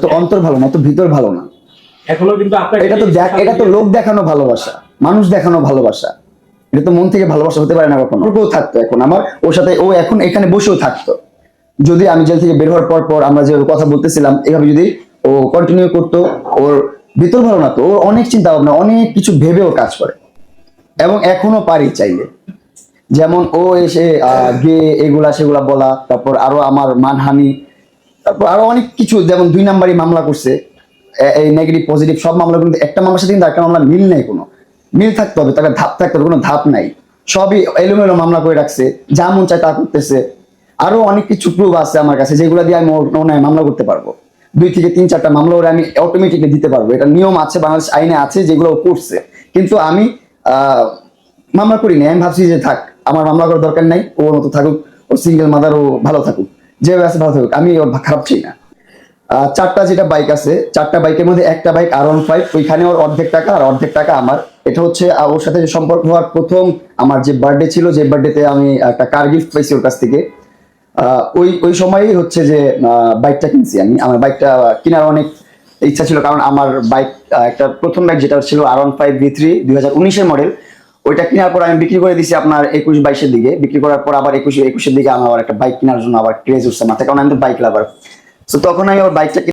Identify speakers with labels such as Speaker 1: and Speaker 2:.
Speaker 1: তো অন্তর ভালো না, তো ভিতর ভালো না।
Speaker 2: এখনো কিন্তু আপনার
Speaker 1: এটা তো লোক দেখানো ভালোবাসা, মানুষ দেখানো ভালোবাসা। এটা তো মন থেকে ভালোবাসা হতে পারে না কখনো। ওর থাকতো এখন আমার ওর সাথে, ও এখন এখানে বসেও থাকতো যদি আমি জেল থেকে বের হওয়ার পর আমরা যে কথা বলতেছিলাম এভাবে যদি ও কন্টিনিউ করতো। ওর ভিতর ভালো না, তো ওর অনেক চিন্তা ভাবনা, অনেক কিছু ভেবেও কাজ করে, এবং এখনো পারি চাইলে। যেমন ও এসে গে এগুলা সেগুলা বলা, তারপর আরো আমার মানহানি, তারপর আরো অনেক কিছু, যেমন 2 নাম্বারই মামলা করছে। এই নেগেটিভ পজিটিভ সব মামলা, কিন্তু একটা মামলার সাথে কিন্তু একটা মামলা মিল নেই। কোনো মিল থাকতে হবে, তাকে ধাপ থাকতে হবে, কোনো ধাপ নাই। সবই এলোমেলো মামলা করে রাখছে, যা মন চায় তা করতেছে। আরো অনেক কিছু প্রুফ আছে আমার কাছে, যেগুলো দিয়ে আমি ওনায় মামলা করতে পারবো। 2 থেকে 3-4টা মামলা ওরা আমি অটোমেটিকলি দিতে পারবো। এটা নিয়ম আছে, বাংলাদেশ আইনে আছে, যেগুলো ও করছে। কিন্তু আমি মামলা করিনি। আমি ভাবছি যে থাক, আমার মামলা করার দরকার নাই, ওর মতো থাকুক, ও সিঙ্গেল মাদার, ও ভালো থাকুক, যেভাবে আছে ভালো থাকুক, আমি ওর খারাপ চাই না। 4টা যেটা বাইক আছে, 4টা বাইকের মধ্যে একটা বাইক R15, ওইখানে ওর অর্ধেক টাকা আর অর্ধেক টাকা আমার। এটা হচ্ছে ওর সাথে সম্পর্ক হওয়ার প্রথম আমার যে বার্থডে ছিল, যে বার্থডেতে আমি একটা কার গিফট পাইছি ওর কাছ থেকে। ওই সময়ই হচ্ছে যে বাইকটা কিনছি আমি। আমার বাইকটা কেনার অনেক ইচ্ছা ছিল, কারণ আমার বাইক, একটা প্রথম বাইক যেটা ছিল R15 V3 2019-এর মডেল। ওইটা কেনার পর আমি বিক্রি করে দিছি আপনার 21-22-এর দিকে। বিক্রি করার পর আবার 21-এর দিকে আমার আবার একটা বাইক কেনার জন্য আবার ক্রেজ উঠছে মাথায়, কারণ আমি তো বাইক লাভার। তো তখন আমি ওর বাইকটা